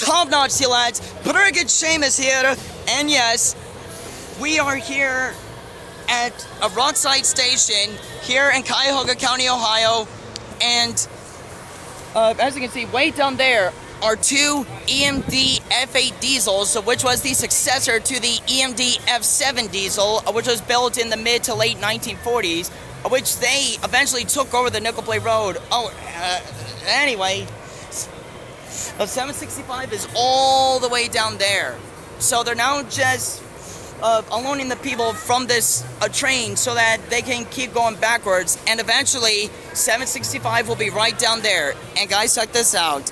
top-notch here, lads. Brigid Seamus here, and yes, we are here at a roadside station here in Cuyahoga County, Ohio, and as you can see, way down there are two EMD F8 diesels, which was the successor to the EMD F7 diesel, which was built in the mid to late 1940s, which they eventually took over the Nickel Plate Road. Anyway, the 765 is all the way down there. So they're now just unloading the people from this train so that they can keep going backwards, and eventually 765 will be right down there. And guys, check this out.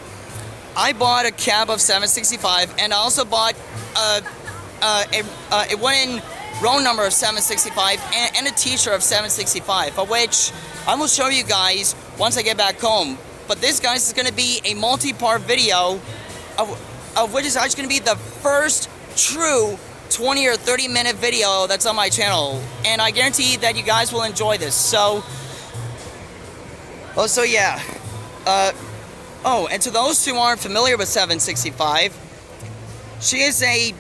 I bought a cab of 765, and I also bought a wooden row number of 765 and a t-shirt of 765, of which I will show you guys once I get back home. But this, guys, is going to be a multi-part video of which is actually going to be the first true 20 or 30 minute video that's on my channel, and I guarantee that you guys will enjoy this. So yeah. And to those who aren't familiar with 765, she is a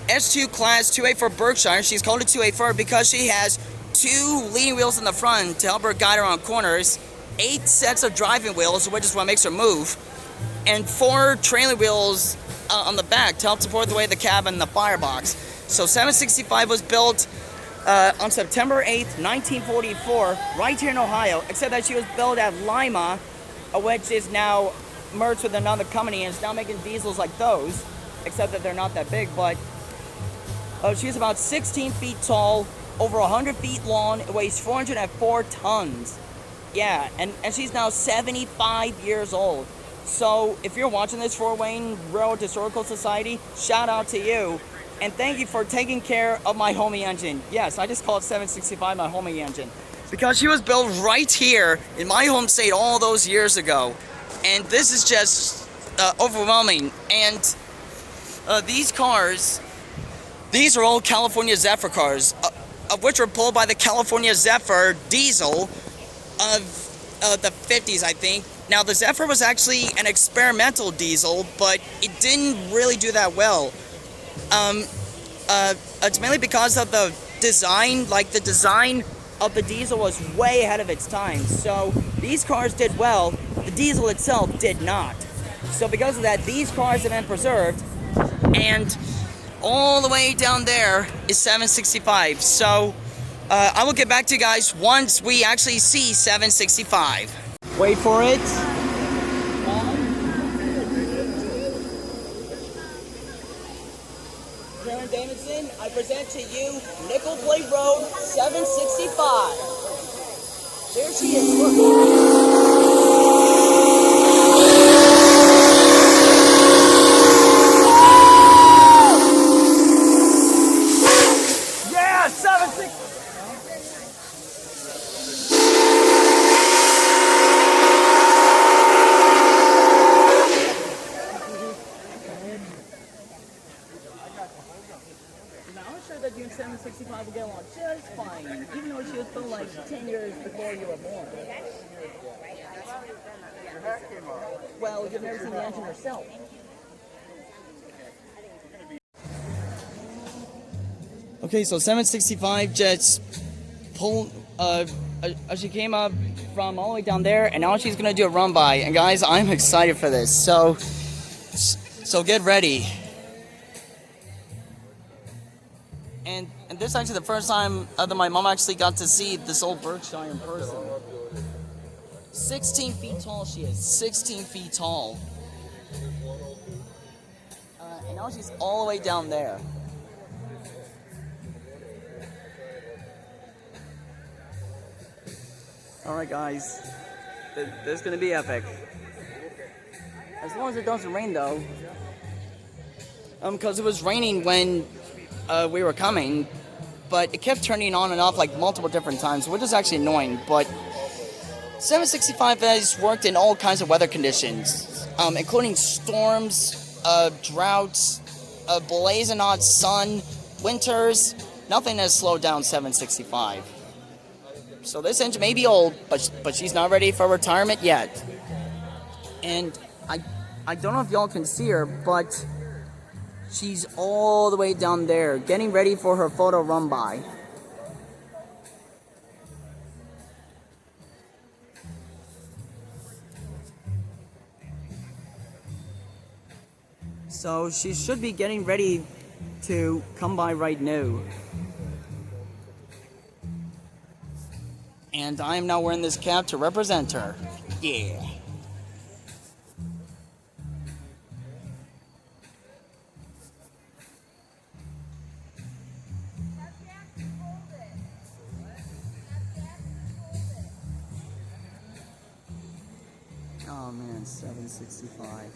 S2 class 2A for Berkshire. She's called a 2A for because she has two leading wheels in the front to help her guide around corners, 8 sets of driving wheels, which is what makes her move, and 4 trailer wheels on the back to help support the weight of the cab and the firebox. So 765 was built on September 8th, 1944, right here in Ohio, except that she was built at Lima, which is now merged with another company and is now making diesels like those, except that they're not that big. But she's about 16 feet tall, over 100 feet long, it weighs 404 tons. Yeah, and she's now 75 years old. So if you're watching this, Fort Wayne Railroad Historical Society, shout out to you. And thank you for taking care of my homie engine. Yes, I just call it 765 my homie engine, because she was built right here in my home state all those years ago. And this is just overwhelming. And these cars, these are all California Zephyr cars, of which were pulled by the California Zephyr diesel of the 50s, I think. Now, the Zephyr was actually an experimental diesel, but it didn't really do that well. It's mainly because of the design. Like, the design of the diesel was way ahead of its time. So these cars did well, the diesel itself did not. So because of that, these cars have been preserved, and all the way down there is 765. So I will get back to you guys once we actually see 765. Wait for it. Karen Davidson, I present to you Nickel Plate Road 765. There she is. Look. That you and 765 will get along just fine, even though she was built like 10 years before you were born. Well, you've never seen the engine herself. Okay, so 765 just pulled, she came up from all the way down there, and now she's gonna do a run by. And guys, I'm excited for this, so get ready. And this is actually the first time that my mom actually got to see this old Berkshire in person. 16 feet tall she is, 16 feet tall. And now she's all the way down there. Alright guys, this is going to be epic. As long as it doesn't rain though. Because it was raining when we were coming, but it kept turning on and off like multiple different times, which is actually annoying. But 765 has worked in all kinds of weather conditions, including storms, droughts, blazing hot sun, winters. Nothing has slowed down 765. So this engine may be old, but she's not ready for retirement yet. And I don't know if y'all can see her, but she's all the way down there, getting ready for her photo run by. So she should be getting ready to come by right now. And I am now wearing this cap to represent her. Yeah. Oh man, 765.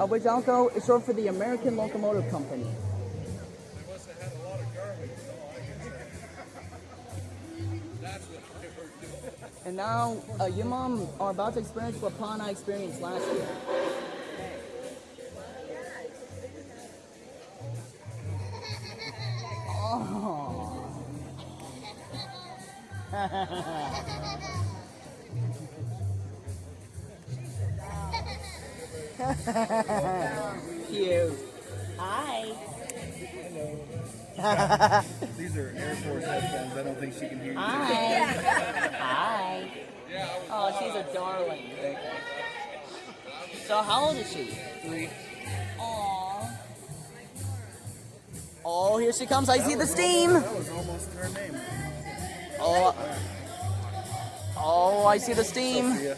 Which ALCO is short for the American Locomotive Company. They must have had a lot of garbage. That's what they were doing. And now, your mom are about to experience what Pa and I experienced last year. Oh. Cute. Hi. Hello. These are Air Force headphones. I don't think she can hear you. Hi. Hi. Oh, she's a darling. So how old is she? 3. Aww. Oh, here she comes. I see the steam. That was almost her name. Oh. Oh, I see the steam. Sophia.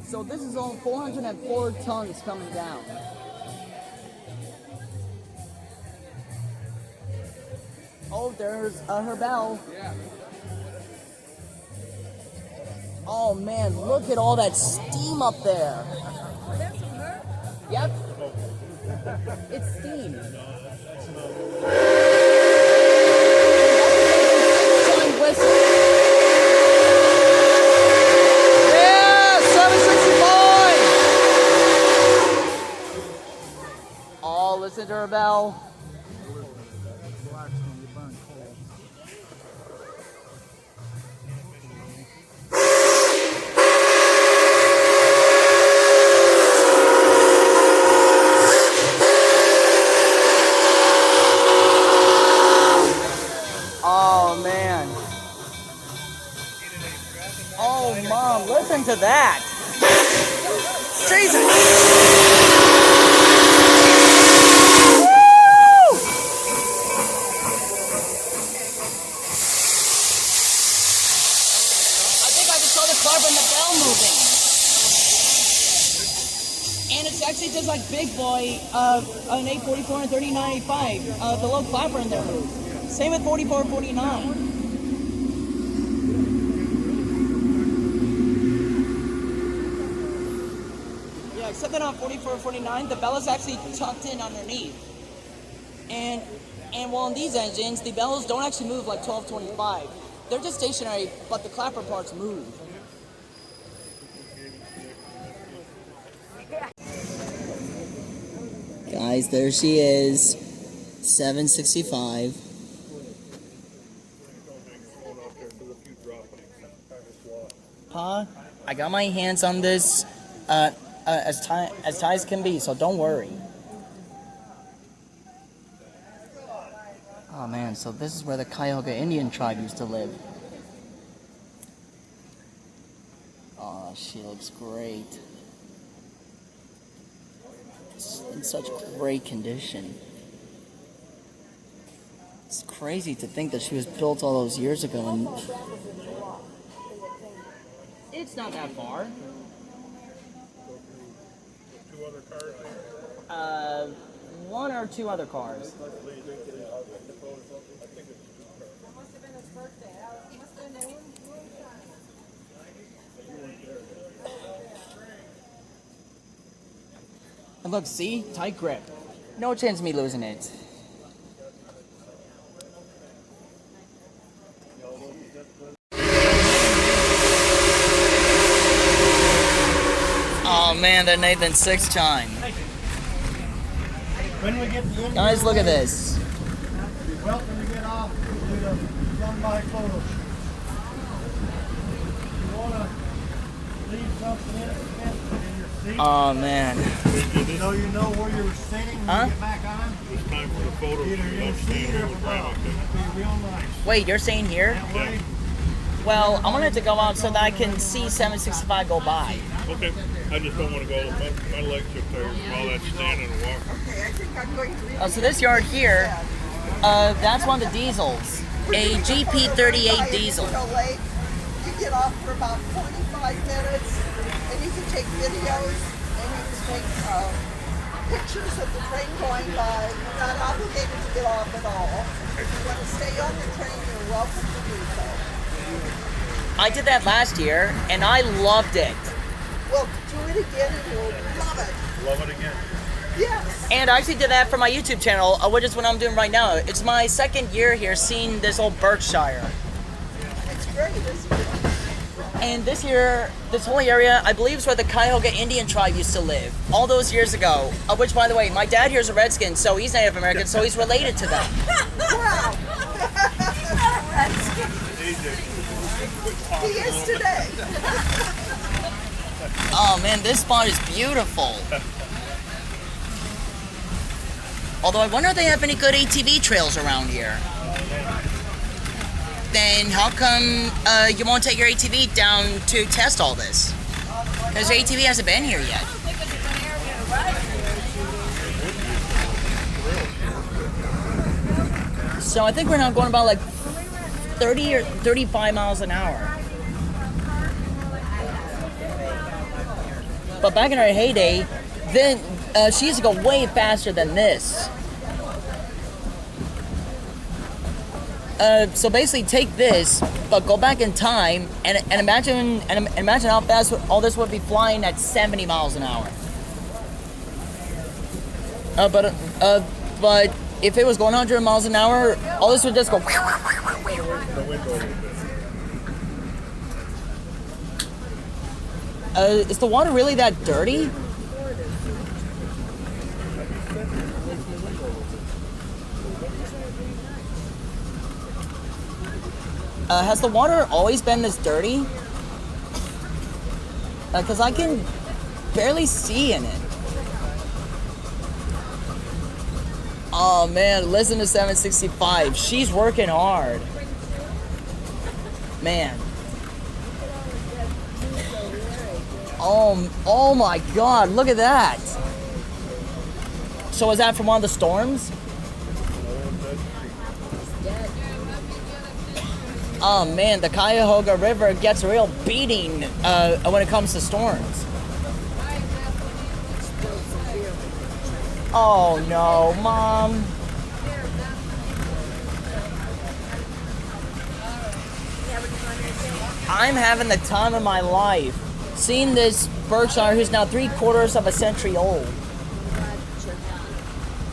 So this is all 404 tons coming down. Oh, there's her bell. Yeah. Oh man, look at all that steam up there. That's from her? Yep. It's steam. Giant whistle. Yeah, 765. Oh, listen to her bell. Oh man. Oh mom, listen to that. Jesus. Woo! I think I just saw the clapper and the bell moving. And it's actually just like Big Boy, an 844 and 3985. The little clapper in there moves. Same with 4449. Yeah, except that on 4449, the bell is actually tucked in underneath. And while on these engines, the bells don't actually move like 1225. They're just stationary, but the clapper parts move. Guys, there she is. 765. Pa, I got my hands on this as tight as can be, so don't worry. Oh man, so this is where the Cuyahoga Indian tribe used to live. Oh, she looks great. It's in such great condition. It's crazy to think that she was built all those years ago and it's not that far. 2 other cars? One or two other cars. And look, see? Tight grip. No chance of me losing it. Oh man, that Nathan 6 chime. When we get to the end Guys, of look the at this. You're welcome to get off. We'll do the run-by photos. You want to leave something in your seat? Oh man. So you know where you're sitting when Huh? you get back on? It's time for the photos. Either You in don't the stand seat here or with above. Ryan. It'll be real nice. Wait, you're staying here? That way, Well, I'm gonna have to go out so that I can see 765 go by. Okay. I just don't want to go. My legs are tired from all that standing and walking. So this yard here, that's one of the diesels. A GP38 diesel. Go late. You get off for about 45 minutes, and you can take videos, and you can take pictures of the train going by. You're not obligated to get off at all. If you want to stay on the train, you're welcome to do so. I did that last year, and I loved it. Well, do it again, and you'll love it. Love it again. Yes. And I actually did that for my YouTube channel, which is what I'm doing right now. It's my second year here seeing this old Berkshire. It's great, isn't it? And this year, this whole area, I believe is where the Cuyahoga Indian tribe used to live all those years ago. Which, by the way, my dad here is a Redskin, so he's Native American, so he's related to them. Wow. He is today. Oh man, this spot is beautiful. Although I wonder if they have any good ATV trails around here. Then how come you won't take your ATV down to test all this? Because your ATV hasn't been here yet. So I think we're now going about like 30 or 35 miles an hour. But back in our heyday, then she used to go way faster than this. So basically, take this, but go back in time and imagine how fast all this would be flying at 70 miles an hour. But if it was going 100 miles an hour, all this would just go. Is the water really that dirty? Has the water always been this dirty? Because I can barely see in it. Oh man, listen to 765. She's working hard. Man. Oh my God, look at that. So is that from one of the storms? Oh man, the Cuyahoga River gets a real beating when it comes to storms. Oh no, Mom. I'm having the time of my life. Seeing this Berkshire who's now 3/4 of a century old.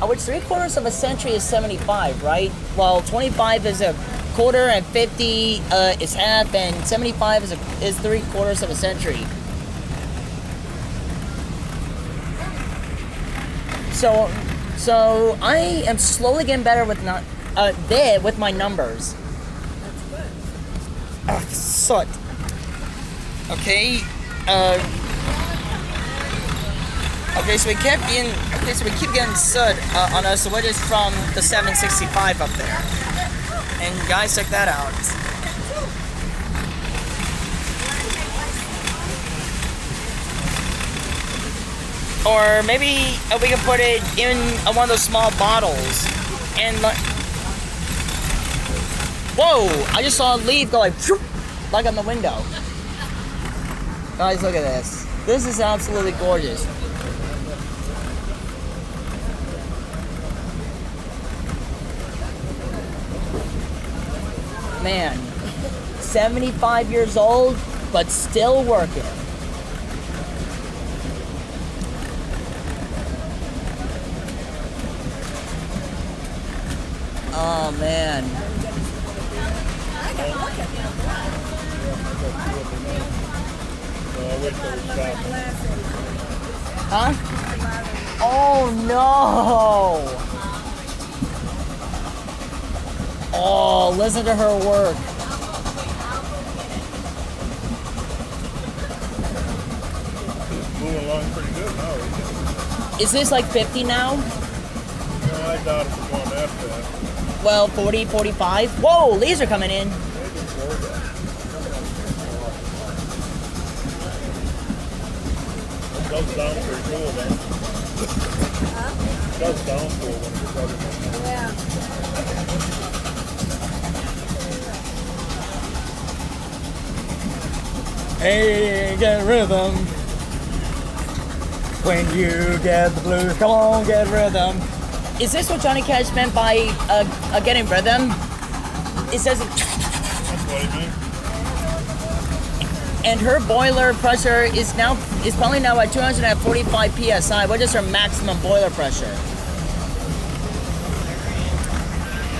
Which 3/4 of a century is 75, right? Well, 25 is a quarter and 50 is half, and 75 is 3/4 of a century. So I am slowly getting better with with my numbers. Soot. Okay. Okay, so we keep getting soot on us, which is from the 765 up there. And guys, check that out. Or maybe we can put it in one of those small bottles. And whoa! I just saw a leaf go like on the window. Guys, look at this. This is absolutely gorgeous. Man, 75 years old, but still working. Oh man. So I wish they would stop. Huh? Oh no! Oh, listen to her work. Moving along pretty good now. Isn't it? Is this like 50 now? No, I doubt if it's going that fast. Well, 40, 45. Whoa, leaves are coming in. Maybe 40. It goes down pretty cool, though. It goes down cool when it's running. Yeah. Hey, get rhythm. When you get the blues, come on, get rhythm. Is this what Johnny Cash meant by getting rhythm? It says, That's what he meant. and her boiler pressure is probably now at 245 psi. What is her maximum boiler pressure?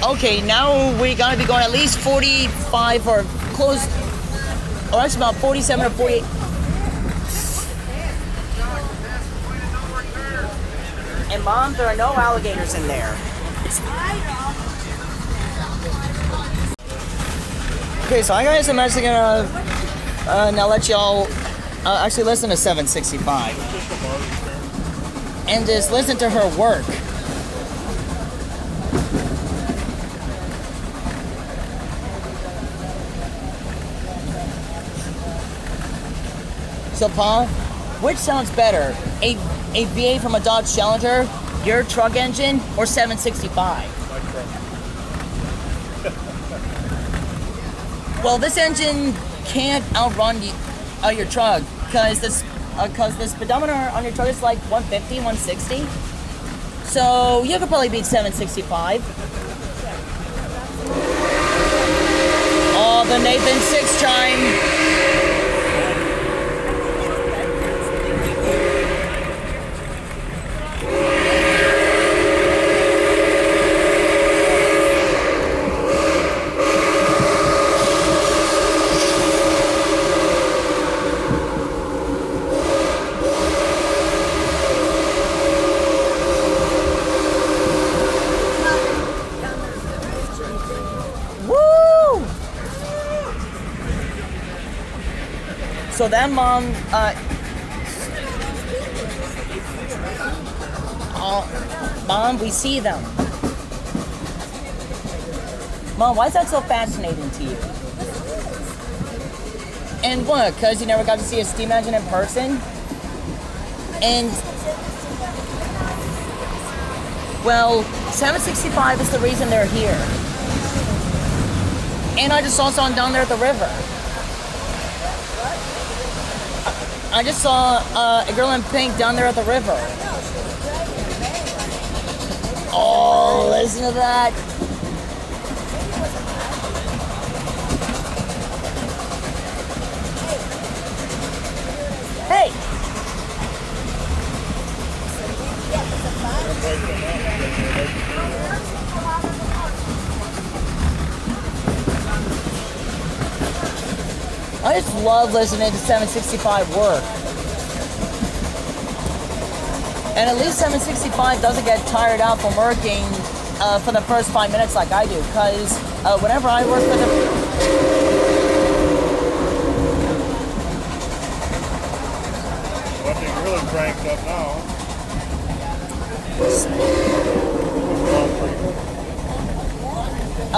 Okay, now we gotta be going at least 45 or close, or actually about 47 or 48. And Mom, there are no alligators in there. Okay, so I guess I'm actually gonna now let y'all actually listen to 765 and just listen to her work. So, Paul, which sounds better? A V8 from a Dodge Challenger, your truck engine, or 765? My truck. Well, this engine can't outrun your truck because the speedometer on your truck is like 150, 160. So you could probably beat 765. Oh, the Nathan 6 chime. So then, Mom, Mom, we see them. Mom, why is that so fascinating to you? And what, because you never got to see a steam engine in person? And, well, 765 is the reason they're here. And I just saw someone down there at the river. I just saw a girl in pink down there at the river. Oh, listen to that. Hey. I just love listening to 765 work. And at least 765 doesn't get tired out from working for the first 5 minutes like I do. Because whenever I work for the... One thing really cranked up now.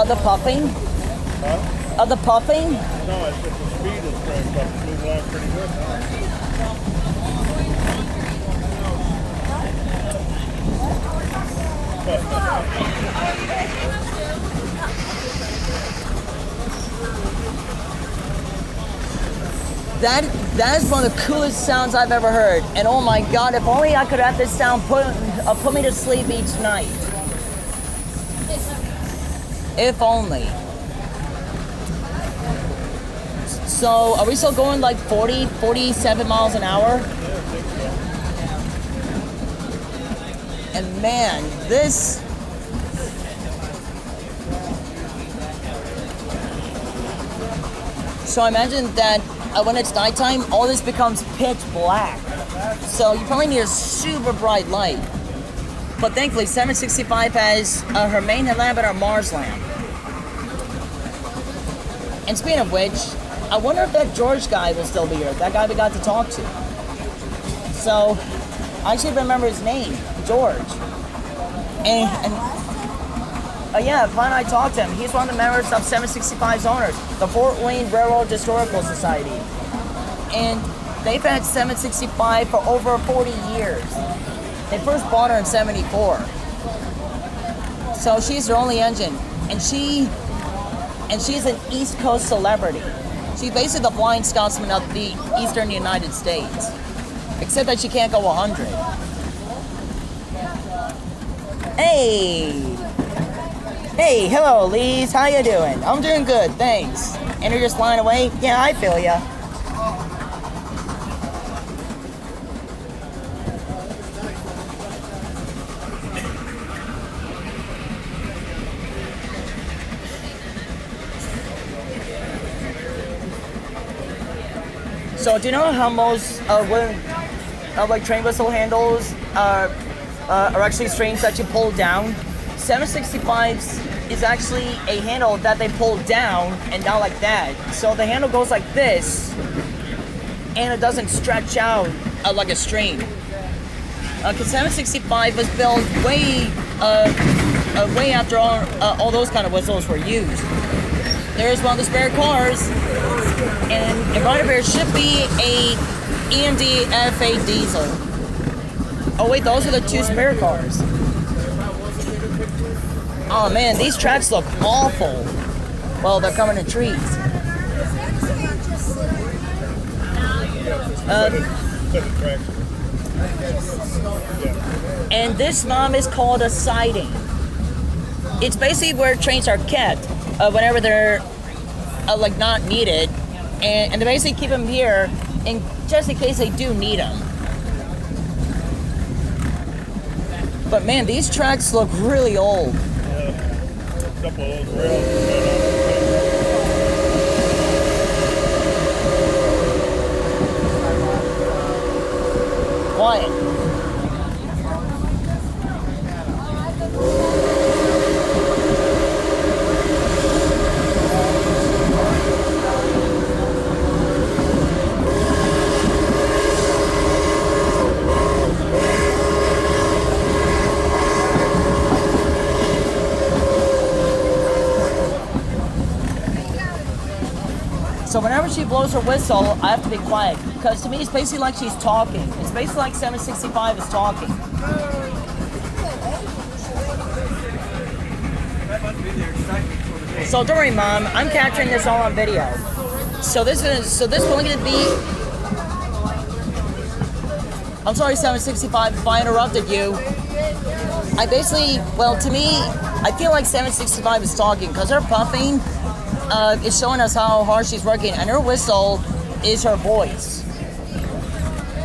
Of the puffing? Huh? Of the puffing? No, it's just the speed is cranked up. It's moving along pretty good now. That is one of the coolest sounds I've ever heard. And oh my God, if only I could have this sound put me to sleep each night. If only. So, are we still going like 40, 47 miles an hour? And man, this... So I imagine that when it's nighttime, all this becomes pitch black. So you probably need a super bright light. But thankfully, 765 has her main headlamp and her Mars lamp. And speaking of which, I wonder if that George guy will still be here. That guy we got to talk to. So, I actually remember his name, George. And yeah, Glenn and I talked to him. He's one of the members of 765's owners, the Fort Wayne Railroad Historical Society. And they've had 765 for over 40 years. They first bought her in 74. So she's their only engine. And she's an East Coast celebrity. She's basically the Flying Scotsman of the Eastern United States. Except that she can't go 100. Hey! Hey, hello, Lise. How you doing? I'm doing good, thanks. And you're just flying away? Yeah, I feel ya. So, do you know how most like train whistle handles are actually strings that you pull down? 765's is actually a handle that they pull down and down like that. So the handle goes like this, and it doesn't stretch out like a string. Because 765 was built way after all those kind of whistles were used. There's one of the spare cars, and in front of here should be a EMD FA diesel. Oh wait, those are the two spare cars. Oh man, these tracks look awful. Well, they're coming in trees. And this, Mom, is called a siding. It's basically where trains are kept whenever they're like not needed, and they basically keep them here in just in case they do need them. But man, these tracks look really old. A couple of those rails. Quiet. So whenever she blows her whistle, I have to be quiet. Because to me, it's basically like she's talking. It's basically like 765 is talking. So don't worry, Mom. I'm capturing this all on video. So this will going to be... I'm sorry, 765, if I interrupted you. I basically, well, to me, I feel like 765 is talking because her puffing is showing us how hard she's working, and her whistle is her voice.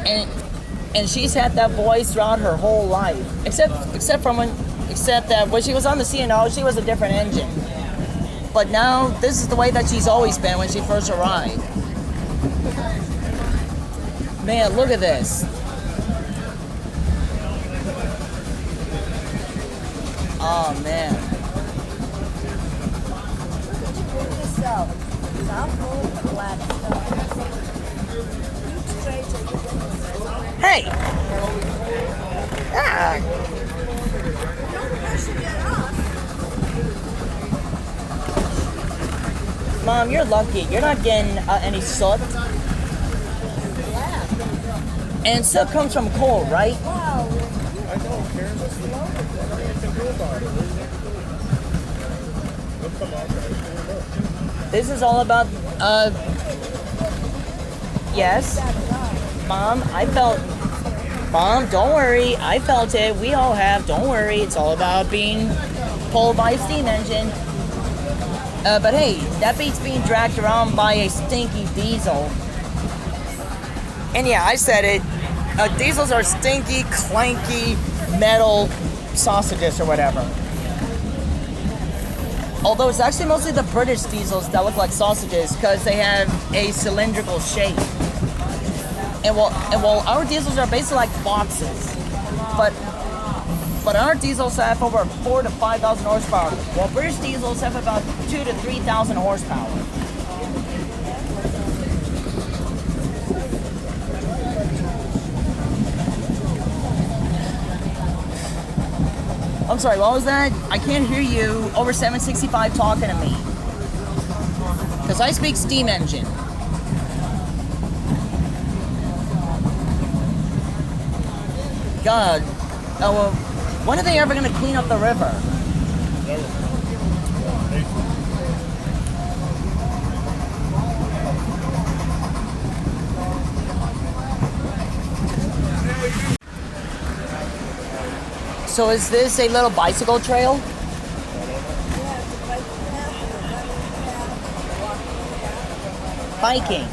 And she's had that voice throughout her whole life, except that when she was on the CNO, she was a different engine. But now this is the way that she's always been when she first arrived. Man, look at this. Oh man. Hey! Ah. Mom, you're lucky. You're not getting any soot. And soot comes from coal, right? I know, Karen. There's nothing you can do about it. This is all about, yes. Mom, Mom, don't worry. I felt it. We all have. Don't worry. It's all about being pulled by a steam engine. But hey, that beats being dragged around by a stinky diesel. And yeah, I said it. Diesels are stinky, clanky, metal sausages or whatever. Although it's actually mostly the British diesels that look like sausages because they have a cylindrical shape. And while our diesels are basically like boxes, but our diesels have over 4,000 to 5,000 horsepower, while British diesels have about 2,000 to 3,000 horsepower. I'm sorry, what was that? I can't hear you over 765 talking to me. Because I speak steam engine. God. Oh, well, when are they ever going to clean up the river? So is this a little bicycle trail? Biking.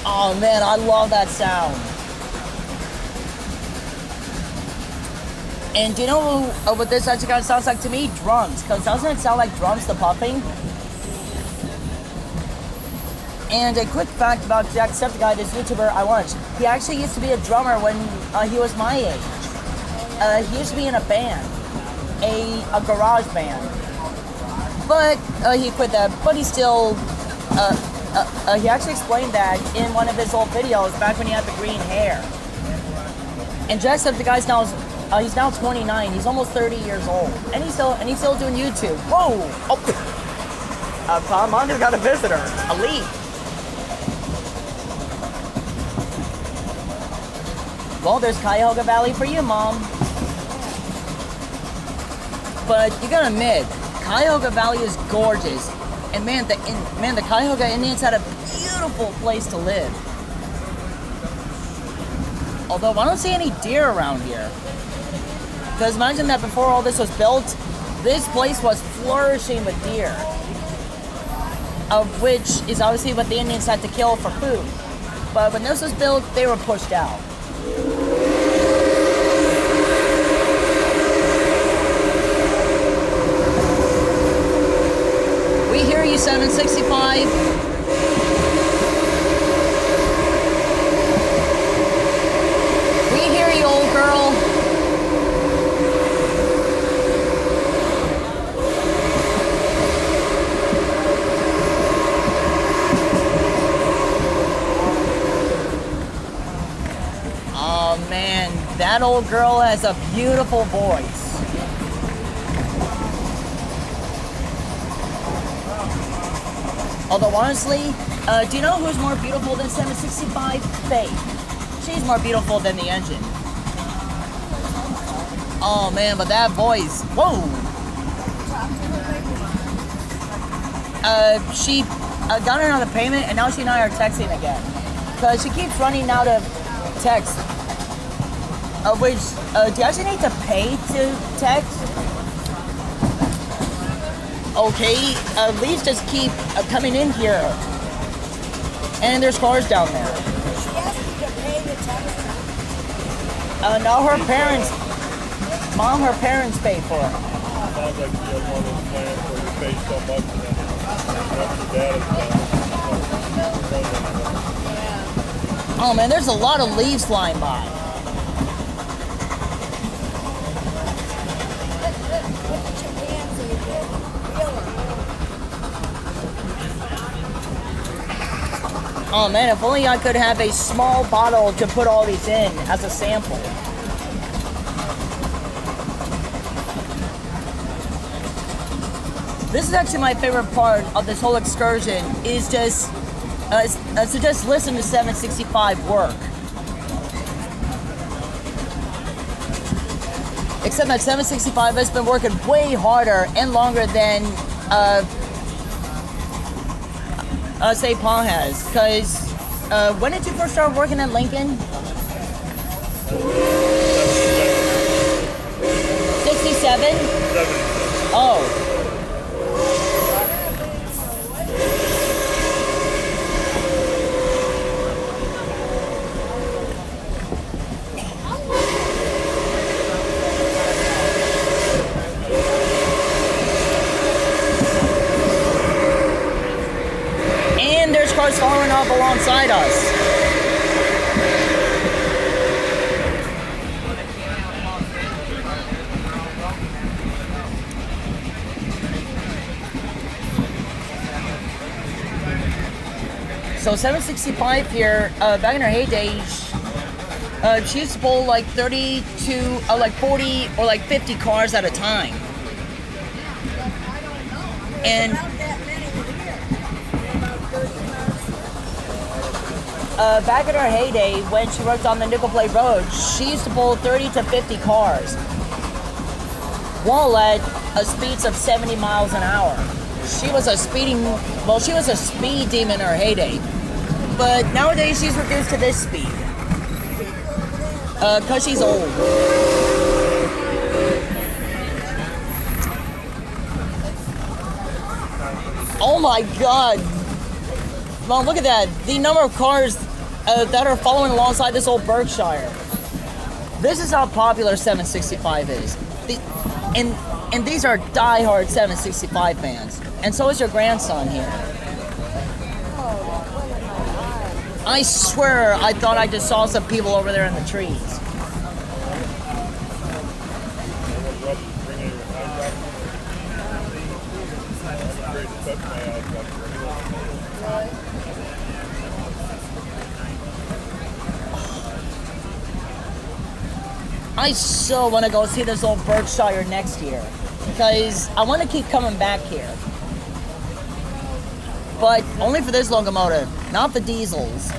Oh man, I love that sound. And do you know what this actually kind of sounds like to me? Drums. Because doesn't it sound like drums, the puffing? And a quick fact about Jacksepticeye, this YouTuber I watch, he actually used to be a drummer when he was my age. He used to be in a band, a garage band. But he quit that, but he still, he actually explained that in one of his old videos back when he had the green hair. And Jacksepticeye's now, he's now 29, he's almost 30 years old. And he's still doing YouTube. Whoa! Oh! Tom, I just got a visitor, a lead. Well, there's Cuyahoga Valley for you, Mom. But you gotta admit, Cuyahoga Valley is gorgeous. And man, the Cuyahoga Indians had a beautiful place to live. Although I don't see any deer around here. Because imagine that before all this was built, this place was flourishing with deer. Of which is obviously what the Indians had to kill for food. But when this was built, they were pushed out. We hear you, 765. We hear you, old girl. Oh man, that old girl has a beautiful voice. Although honestly, do you know who's more beautiful than 765? Faith. She's more beautiful than the engine. Oh man, but that voice, whoa! She got another payment and now she and I are texting again. Because she keeps running out of text. Which, do you actually need to pay to text? Okay, leaves just keep coming in here. And there's cars down there. She asked you to pay the text. No, her parents, Mom, her parents pay for it. Sounds like you have one of those plans where you pay so much and then once your dad is done. Oh man, there's a lot of leaves flying by. Oh man, if only I could have a small bottle to put all these in as a sample. This is actually my favorite part of this whole excursion, is just to just listen to 765 work. Except that 765 has been working way harder and longer than say Paul has. Because when did you first start working at Lincoln? 67? Oh. cars following up alongside us. So 765 here, back in her heyday, she used to pull like 30 to like 40 or like 50 cars at a time. And back in her heyday, when she worked on the Nickel Plate Road, she used to pull 30 to 50 cars, while at speeds of 70 miles an hour. She was a speed demon in her heyday. But nowadays she's reduced to this speed. Cause she's old. Oh my god. Mom, look at that. The number of cars that are following alongside this old Berkshire. This is how popular 765 is. And these are die-hard 765 fans. And so is your grandson here. I swear I thought I just saw some people over there in the trees. I so want to go see this old Berkshire next year because I want to keep coming back here. But only for this locomotive, not the diesels.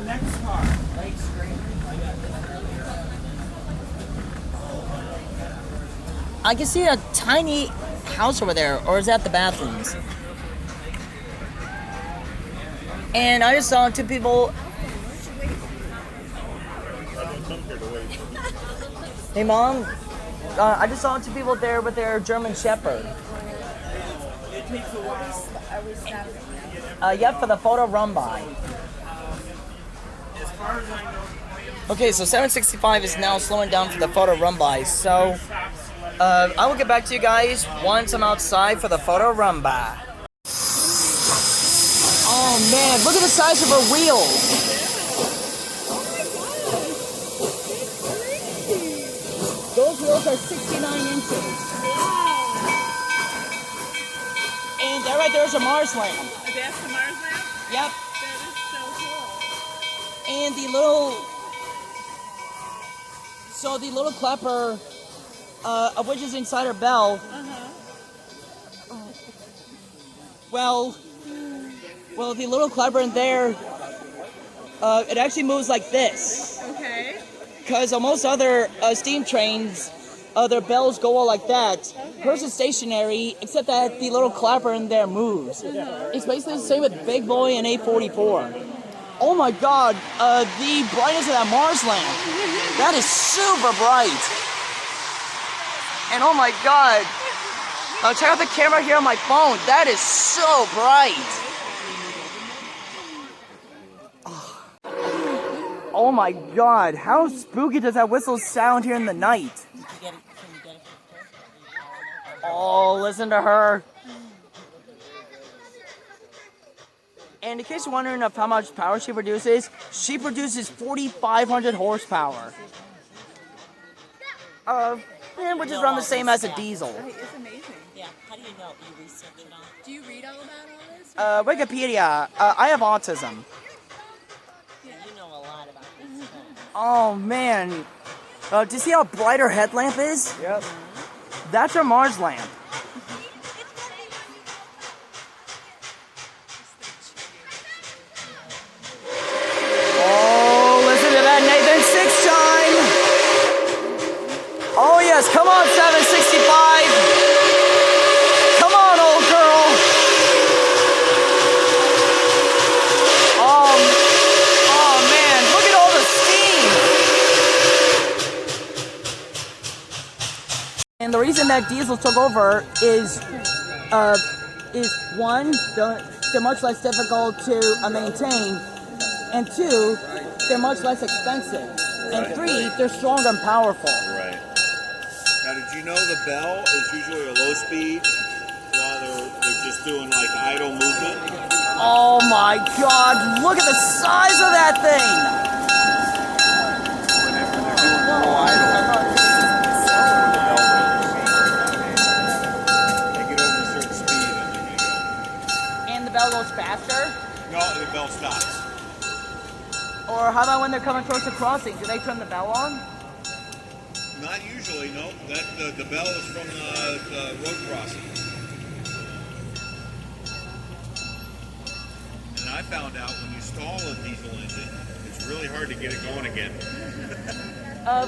Next car. I can see a tiny house over there, or is that the bathrooms? And I just saw two people. Hey, Mom. I just saw two people there with their German Shepherd. Yep, for the photo run by. Okay, so 765 is now slowing down for the photo run by. So I will get back to you guys once I'm outside for the photo run by. Oh man, look at the size of her wheels. Those wheels are 69 inches. And that right there is a Mars lamp. That's the Mars lamp? Yep. That is so cool. And the little clapper, of which is inside her bell. Well, the little clapper in there, it actually moves like this. Okay. Because on most other steam trains, their bells go all like that. Okay. Hers is stationary, except that the little clapper in there moves. It's basically the same with Big Boy and A44. Oh my god, the brightness of that Mars lamp. That is super bright. And oh my god, check out the camera here on my phone. That is so bright. Oh my god, how spooky does that whistle sound here in the night? Oh, listen to her. And in case you're wondering of how much power she produces 4,500 horsepower. Which is around the same as a diesel. It's amazing. Yeah, how do you know? You research it all? Do you read all about all this? Wikipedia. I have autism. You know a lot about this. Oh man. Do you see how bright her headlamp is? Yep. That's her Mars lamp. Oh, listen to that Nathan 6 chime. Oh yes, come on 765. Come on, old girl. Oh man, look at all the steam. reason that diesel took over is one, they're much less difficult to maintain, and two, they're much less expensive, and three, they're stronger and powerful. Right. Now, did you know the bell is usually a low speed while they're just doing like idle movement? Oh my God! Look at the size of that thing. The bell goes faster? No, the bell stops. Or how about when they're coming towards the crossing? Do they turn the bell on? Not usually, no. The bell is from the road crossing. And I found out when you stall a diesel engine, it's really hard to get it going again.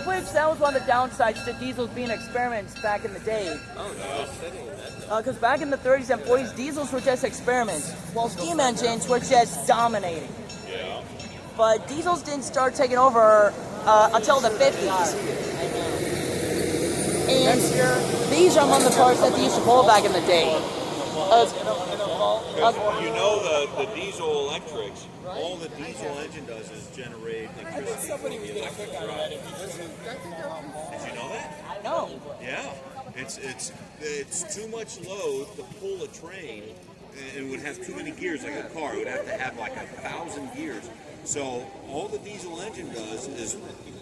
Which that was one of the downsides to diesels being experiments back in the day. Oh, no. Because back in the 30s and 40s, diesels were just experiments, while steam engines were just dominating. Yeah. But diesels didn't start taking over until the 50s. And these are among the parts that they used to pull back in the day. You know the diesel electrics, all the diesel engine does is generate electricity from the electric drive. Did you know that? No. Yeah. It's too much load to pull a train, and it would have too many gears like a car. It would have to have like 1,000 gears. So all the diesel engine does is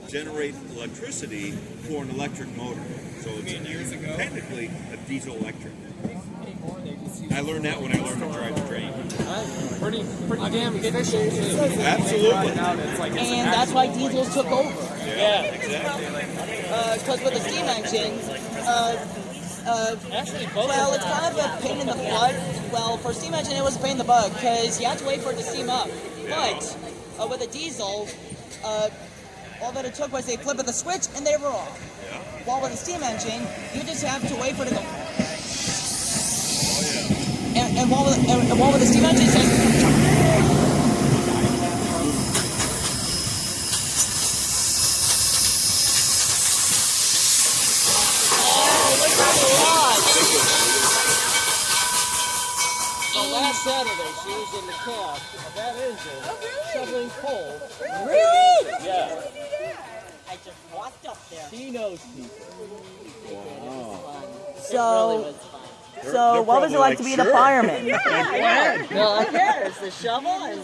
generate electricity for an electric motor. So it's technically a diesel electric. I learned that when I learned to drive the train. Pretty damn efficient. Absolutely. And that's why diesels took over. Yeah, exactly. Because with the steam engines, well, it's kind of a pain in the butt. Well, for a steam engine, it was a pain in the butt because you had to wait for it to steam up. But with a diesel, all that it took was they flip of the switch and they were off. While with a steam engine, you just have to wait for it to go. And while with the steam engine, it says. Last Saturday, she was in the cab of that engine, shoveling coal. Really? Yeah. I just walked up there. She knows people. So what was it like to be the fireman? Well, there's the shovel and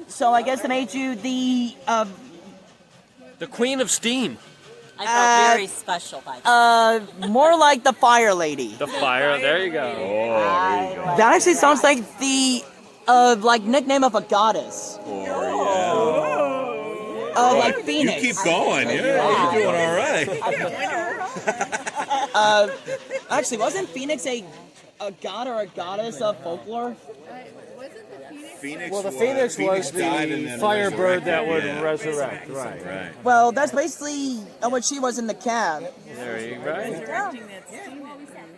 So I guess they made you the The queen of steam. I felt very special by that. more like the fire lady. The fire, there you go. That actually sounds like the like nickname of a goddess. Like Phoenix. You keep going, yeah. You're doing all right. Actually, wasn't Phoenix a god or a goddess of folklore? Phoenix Well, the Phoenix was died and the then firebird that would resurrected, resurrect, right. Right. Well, that's basically what she was in the cab. There you go. Right.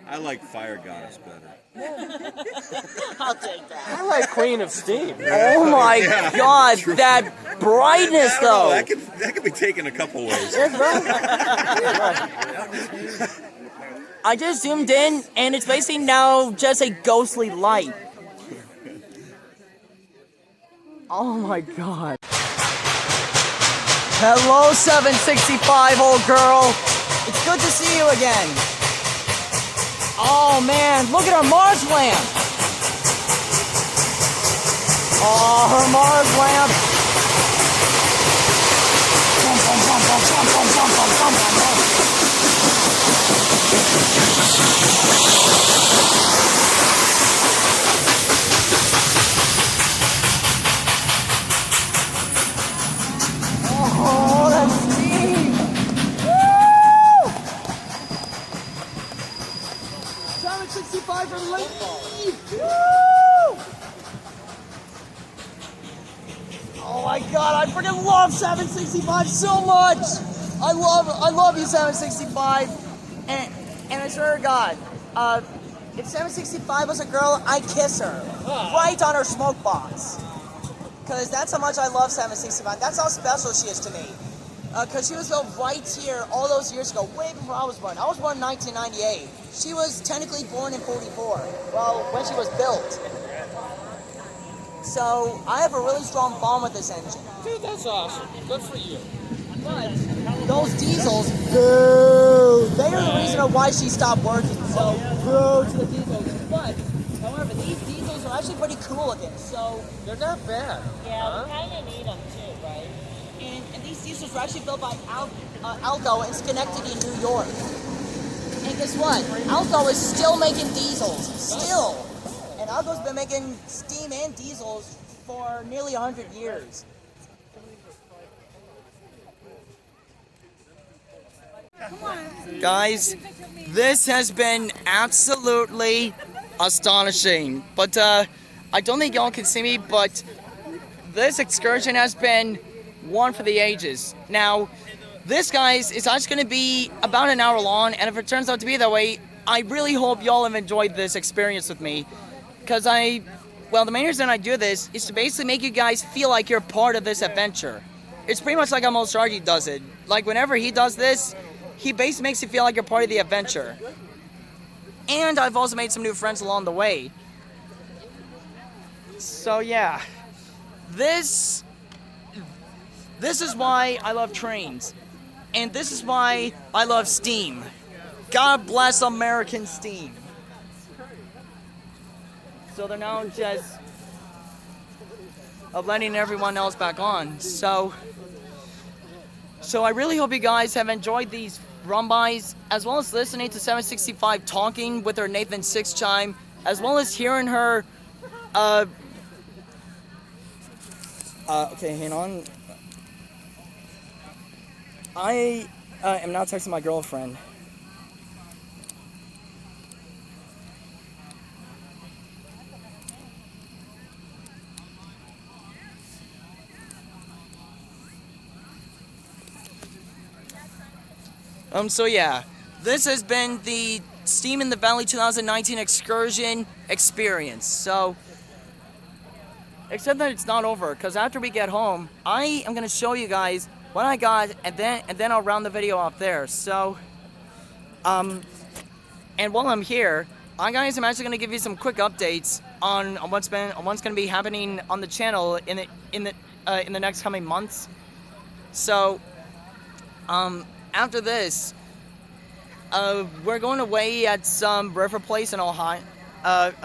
I like fire goddess better. I'll take that. I like queen of steam. Oh my God, that brightness I don't know, though. that could be taken a couple ways. I just zoomed in, and it's basically now just a ghostly light. Oh my God. Hello, 765, old girl. It's good to see you again. Oh man, look at her Mars lamp. Oh, her Mars lamp. Bum, bum, bum, bum, bum, bum, bum, bum, bum, bum, bum. Oh, that's steam! Woo! 765 for Lady! Woo! Oh my God, I freaking love 765 so much! I love you, 765. And I swear to God, if 765 was a girl, I'd kiss her right on her smoke box. Because that's how much I love 765. That's how special she is to me. because she was built right here all those years ago, way before I was born. I was born in 1998. She was technically born in 44, well, when she was built. So I have a really strong bond with this engine. Dude, that's awesome. Good for you. But those diesels, boo, they are the reason of why she stopped working. So boo to the diesels. But however, these diesels are actually pretty cool looking. So They're not bad. Yeah, we kind of need them too, right? and these diesels were actually built by Alco in Schenectady, New York. And guess what? Alco is still making diesels. Still. And Alco's been making steam and diesels for nearly 100 years. Guys, this has been absolutely astonishing. But I don't think y'all can see me, but this excursion has been one for the ages. Now, this, guys, is actually going to be about an hour long, and if it turns out to be that way, I really hope y'all have enjoyed this experience with me. Because well, the main reason I do this is to basically make you guys feel like you're part of this adventure. It's pretty much like how Most Argy does it. Like, whenever he does this, he basically makes you feel like you're part of the adventure. And I've also made some new friends along the way. So yeah, this is why I love trains. And this is why I love steam. God bless American steam. So they're now just letting everyone else back on. So I really hope you guys have enjoyed these run-bys, as well as listening to 765 talking with her Nathan 6 chime, as well as hearing her, okay, hang on. I am now texting my girlfriend. So yeah, this has been the Steam in the Valley 2019 Excursion experience. So, except that it's not over, because after we get home, I am going to show you guys what I got, and then I'll round the video off there. So, and while I'm here, I'm actually going to give you some quick updates on what's going to be happening on the channel in the next coming months. So, after this, we're going away at some river place in Ohio,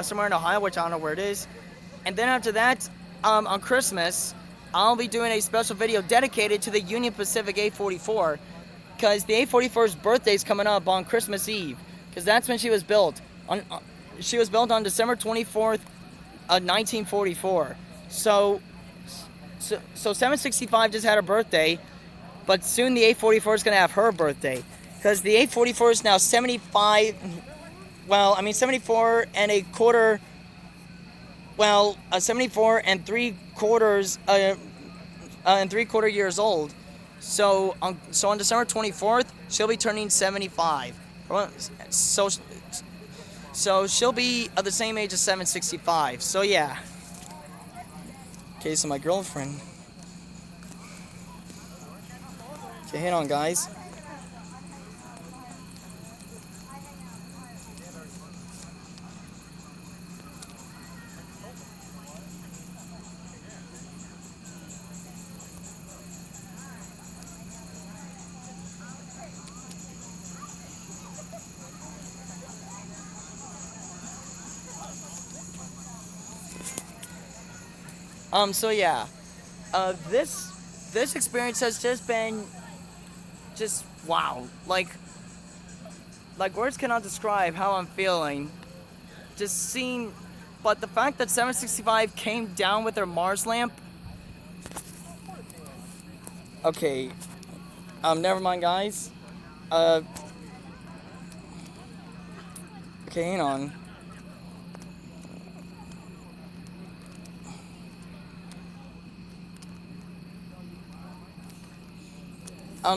somewhere in Ohio, which I don't know where it is. And then after that, on Christmas, I'll be doing a special video dedicated to the Union Pacific A44, because the A44's birthday is coming up on Christmas Eve, because that's when she was built. She was built on December 24th, 1944. So 765 just had her birthday. But soon the A44 is going to have her birthday. Because the A44 is now 75, well, I mean 74 and a quarter, well, 74 and 3/4 years old. So on December 24th, she'll be turning 75. So she'll be of the same age as 765. So yeah. Okay, so my girlfriend. Okay, hang on, guys. So yeah, this experience has just been wow, like words cannot describe how I'm feeling. Just seeing, but the fact that 765 came down with their Mars lamp. Okay, never mind, guys. Okay, hang on.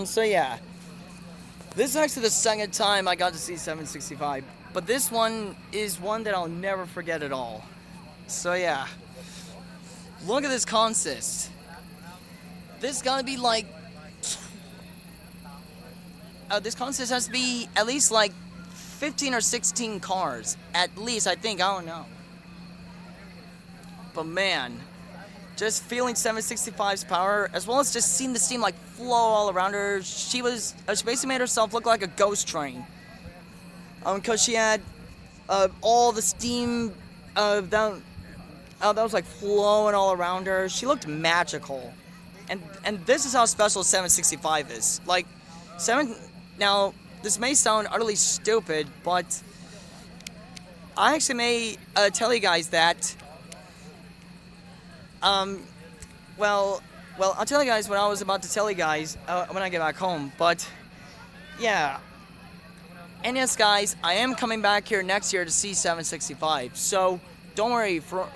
So yeah, this is actually the second time I got to see 765, but this one is one that I'll never forget at all. So yeah, look at this consist. This gotta be like this contest has to be at least like 15 or 16 cars. At least, I think. I don't know. But man, just feeling 765's power, as well as just seeing the steam like flow all around her. She basically made herself look like a ghost train. Because she had all the steam that was like flowing all around her. She looked magical. And this is how special 765 is. Like, now, this may sound utterly stupid, but I actually may tell you guys that, well, I'll tell you guys what I was about to tell you guys when I get back home, but, yeah. And yes, guys, I am coming back here next year to see 765, so don't worry, for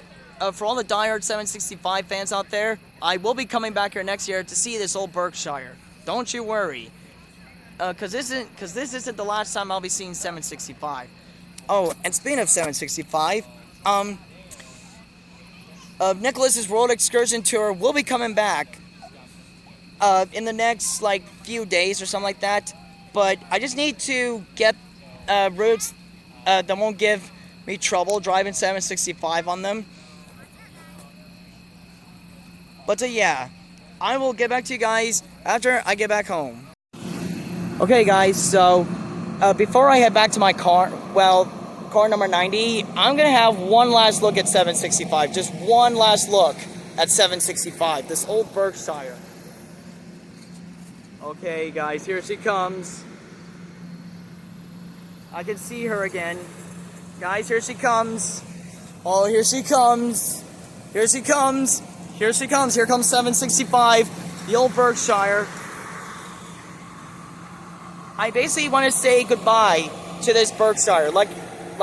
all the diehard 765 fans out there, I will be coming back here next year to see this old Berkshire. Don't you worry. Cause this isn't the last time I'll be seeing 765. Oh, and speaking of 765, Nicholas's World Excursion Tour will be coming back in the next like few days or something like that. But I just need to get routes that won't give me trouble driving 765 on them. But yeah, I will get back to you guys after I get back home. Okay guys, so before I head back to my car, well, car number 90, I'm going to have one last look at 765. Just one last look at 765, this old Berkshire. Okay guys, here she comes. I can see her again. Guys, here she comes. Oh, here she comes. Here she comes. Here she comes. Here comes 765, the old Berkshire. I basically want to say goodbye to this Berkshire. Like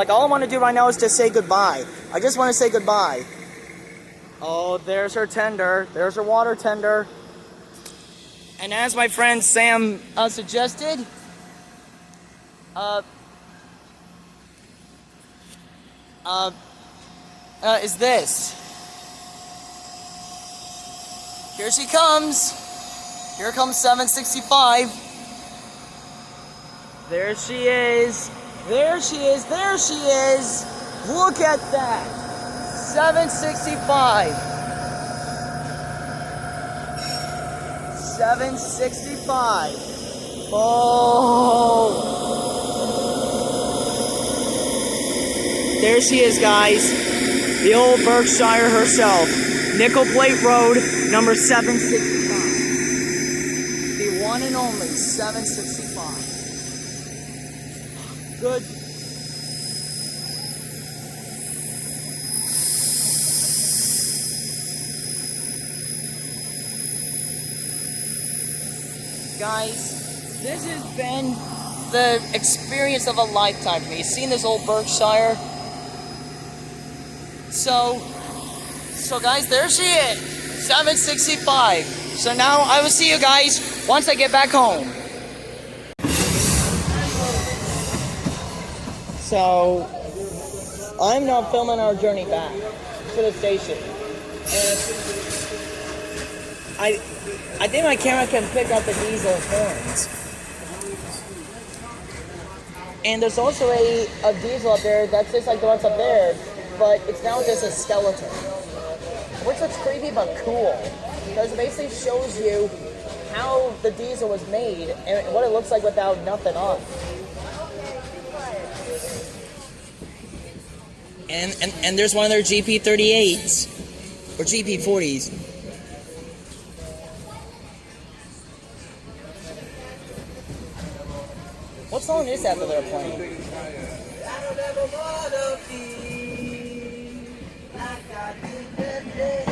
all I want to do right now is just say goodbye. I just want to say goodbye. Oh, there's her tender. There's her water tender. And as my friend Sam suggested, is this. Here she comes. Here comes 765. There she is. There she is. There she is. Look at that. 765. 765. Oh. There she is, guys. The old Berkshire herself. Nickel Plate Road, number 765. The one and only 765. Good. Guys, this has been the experience of a lifetime for me. Seeing this old Berkshire. So guys, there she is. 765. So now I will see you guys once I get back home. So, I'm now filming our journey back to the station. And I think my camera can pick up the diesel horns. And there's also a diesel up there that's just like the ones up there, but it's now just a skeleton. Which looks creepy but cool. Because it basically shows you how the diesel was made and what it looks like without nothing on. And there's one of their GP38s or GP40s. What song is that they're playing?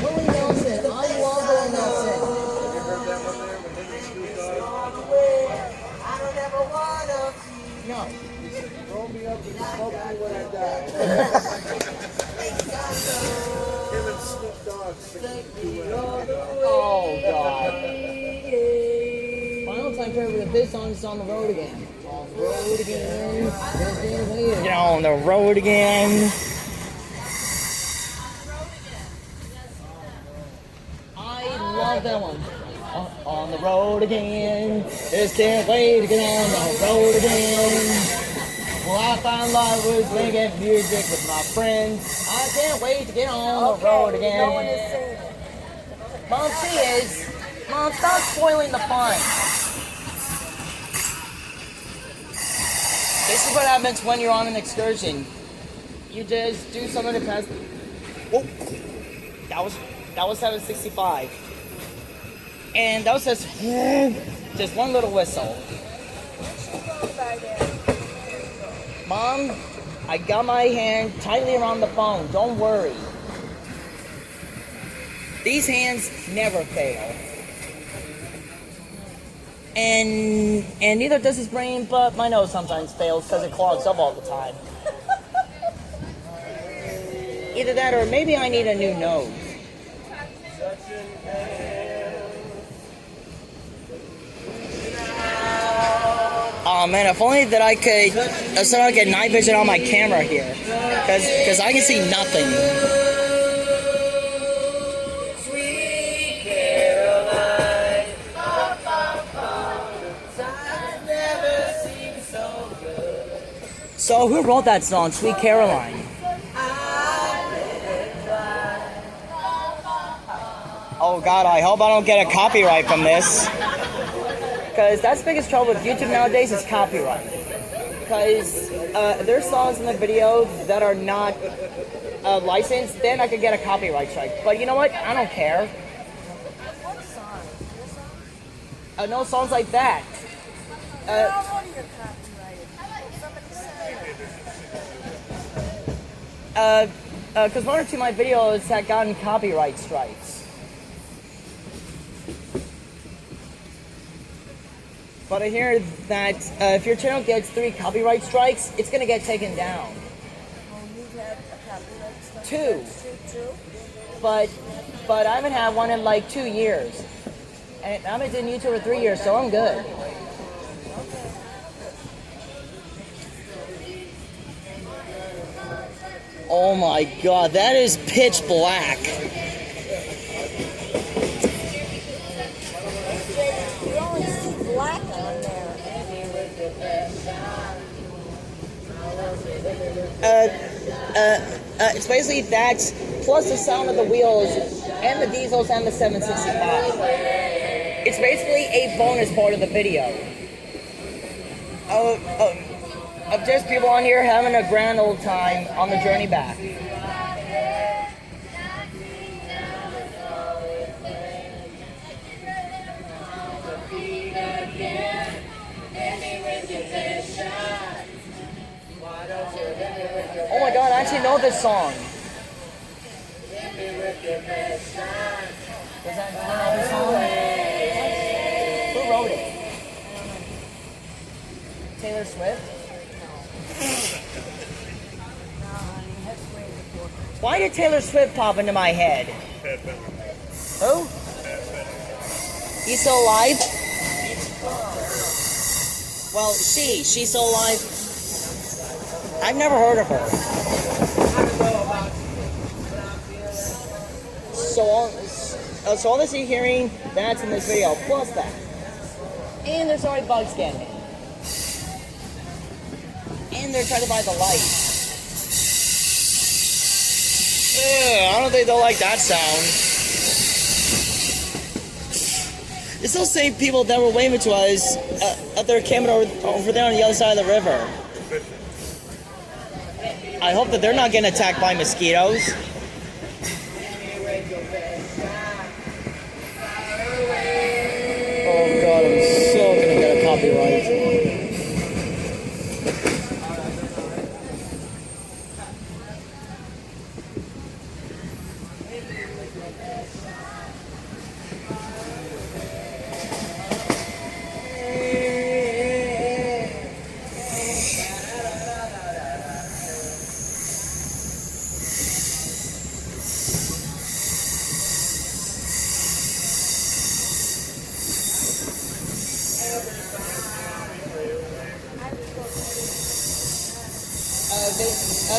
Willie Nelson. I love Willie Nelson. Have you heard that one there when him and Snoop Dogg? No. Roll me up and smoke me when I die. Him and Snoop Dogg singing "Do When I Die." Oh God. Final time period with this song is on the road again. On the road again. Get on the road again. I love that one. On on the road again. Just can't wait to get on the road again. Well, I found I was making music with my friends. I can't wait to get on the road again. No one is singing it. Mom, she is. Mom, stop spoiling the fun. This is what happens when you're on an excursion. You just do something to pass. Whoa. That was 765. And that was just one little whistle. Mom, I got my hand tightly around the phone. Don't worry. These hands never fail. And neither does his brain, but my nose sometimes fails because it clogs up all the time. Either that or maybe I need a new nose. Oh man, if only that I could, so I get night vision on my camera here, because I can see nothing. So who wrote that song, Sweet Caroline? Oh God, I hope I don't get a copyright from this. Because that's the biggest trouble with YouTube nowadays is copyright. Because there's songs in the video that are not licensed, then I could get a copyright strike. But you know what? I don't care. What song? No songs like that. What are your copyrighted? Somebody say. Because one or two of my videos had gotten copyright strikes. But I hear that if your channel gets 3 copyright strikes, it's going to get taken down. Oh, you've had a copyright strike? 2. Two? But I haven't had one in like 2 years. And I've been doing YouTube for 3 years, so I'm good. Oh my God, that is pitch black. You only see black on there. It's basically that plus the sound of the wheels and the diesels and the 765. It's basically a bonus part of the video. Of just people on here having a grand old time on the journey back. Oh my God, I actually know this song. Does that know this song? Who wrote it? Taylor Swift? Why did Taylor Swift pop into my head? Who? He's still alive? Well, she's still alive. I've never heard of her. So all this you're hearing, that's in this video, plus that. And there's already bugs getting it. And they're trying to buy the light. I don't think they'll like that sound. It's those same people that were waving to us at their camera over there on the other side of the river. I hope that they're not getting attacked by mosquitoes. Oh God, I'm so gonna get a copyright.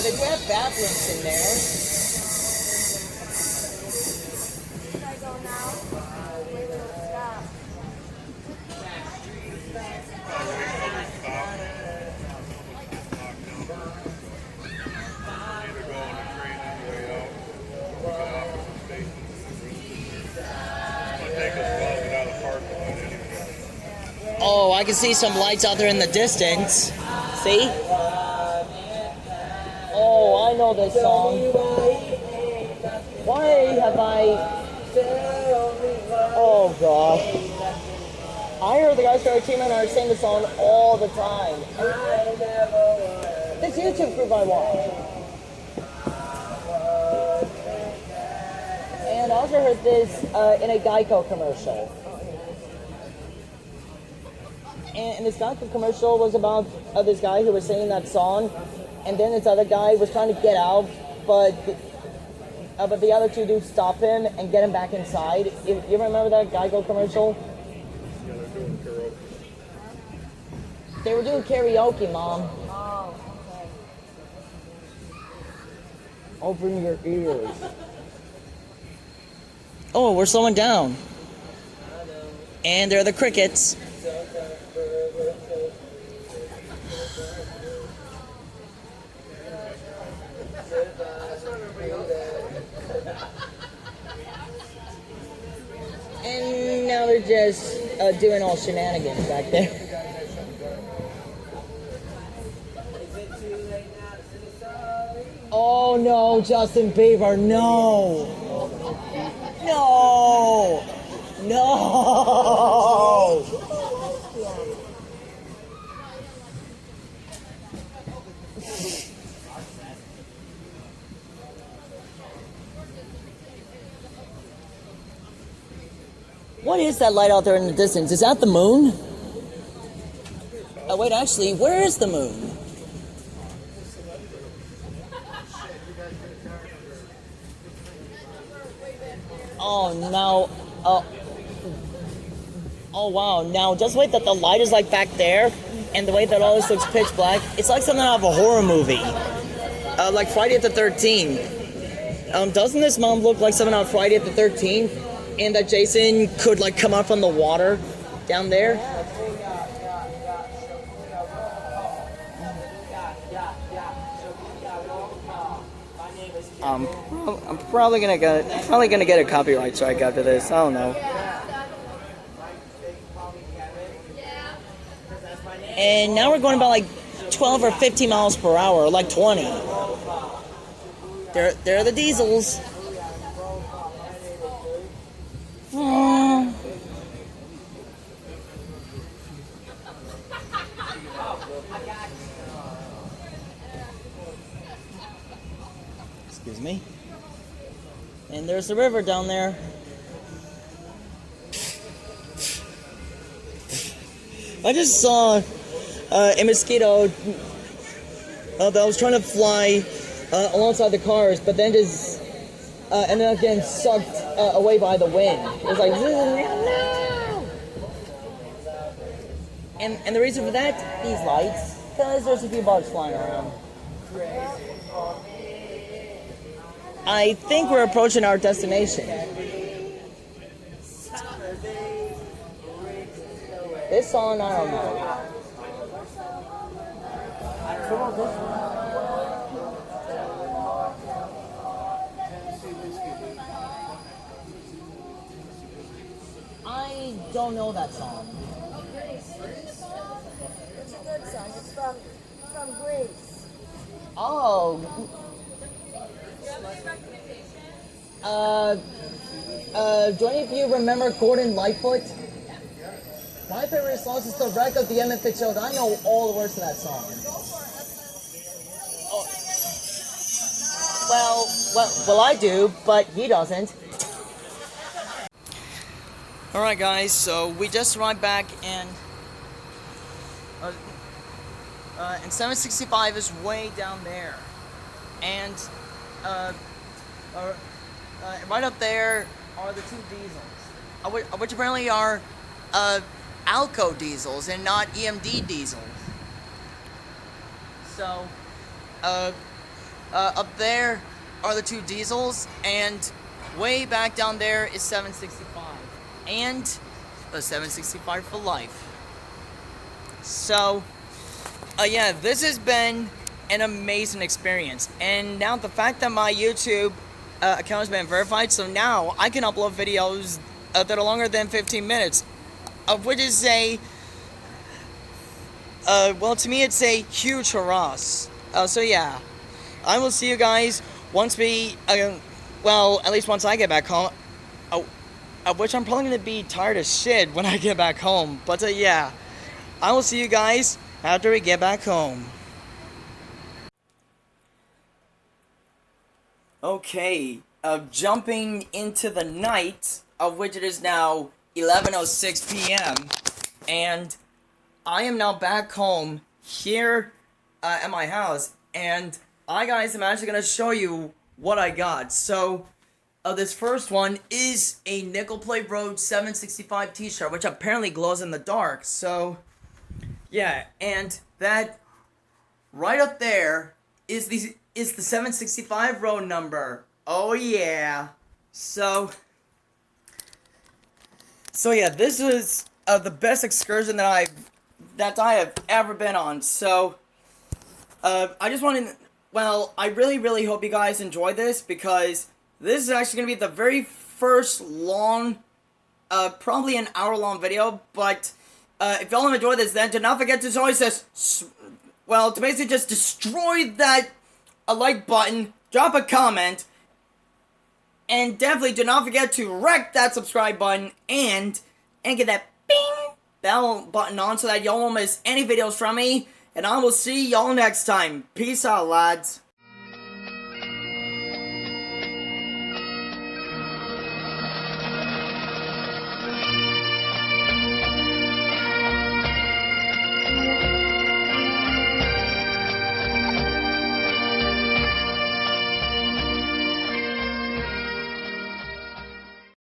They do have bathrooms in there. Should I go now? Maybe it'll stop. Oh, I can see some lights out there in the distance. See? Oh, I know this song. Why have I... Oh, gosh. I heard the guys from our team and I sing the song all the time. This YouTube group I watch. And I also heard this in a Geico commercial. And this Geico commercial was about this guy who was singing that song, and then this other guy was trying to get out, but the other two dudes stop him and get him back inside. You remember that Geico commercial? Yeah, they're doing karaoke. They were doing karaoke, Mom. Oh, okay. Open your ears. Oh, we're slowing down. And there are the crickets. And now they're just doing all shenanigans back there. Oh no, Justin Bieber, no! No! No! What is that light out there in the distance? Is that the moon? Oh wait, actually, where is the moon? Oh, now, oh wow, now just wait that the light is like back there, and the way that all this looks pitch black, it's like something out of a horror movie. Like Friday the 13th. Doesn't this mom look like something out of Friday the 13th? And that Jason could like come up from the water down there? I'm probably gonna get a copyright strike after this. I don't know. And now we're going about like 12 or 15 miles per hour, like 20. There are the diesels. Excuse me. And there's the river down there. I just saw a mosquito that was trying to fly alongside the cars, but then just ended up getting sucked away by the wind. It was like, no! And the reason for that, these lights, because there's a few bugs flying around. I think we're approaching our destination. This song, I don't know. What about this one? I don't know that song. It's a good song. It's from Greece. Oh. Do any of you remember Gordon Lightfoot? My favorite song is The Wreck of the Emmett Fitzgerald. I know all the words to that song. Oh. Well, I do, but he doesn't. Alright guys, so we just arrived back and 765 is way down there. And right up there are the two diesels, which apparently are Alco diesels and not EMD diesels. So, up there are the two diesels, and way back down there is 765, and a 765 for life. So, yeah, this has been an amazing experience, and now the fact that my YouTube account has been verified, so now I can upload videos that are longer than 15 minutes, of which is a well, to me, it's a huge hurrah. So yeah, I will see you guys once we, well, at least once I get back home. Which I'm probably gonna be tired as shit when I get back home. But yeah, I will see you guys after we get back home. Okay, jumping into the night, of which it is now 11:06 p.m. and I am now back home here at my house, and I guys am actually gonna show you what I got. So, this first one is a Nickel Plate Road 765 t-shirt, which apparently glows in the dark. So, yeah, and that right up there is the 765 road number. Oh yeah. So yeah, this is the best excursion that I have ever been on. So I just wanted, well, I really hope you guys enjoy this, because this is actually gonna be the very first long, probably an hour-long video. But if y'all enjoy this, then do not forget to always just, well, to basically just destroy that like button, drop a comment, and definitely do not forget to wreck that subscribe button and get that bing bell button on so that y'all won't miss any videos from me. And I will see y'all next time. Peace out, lads.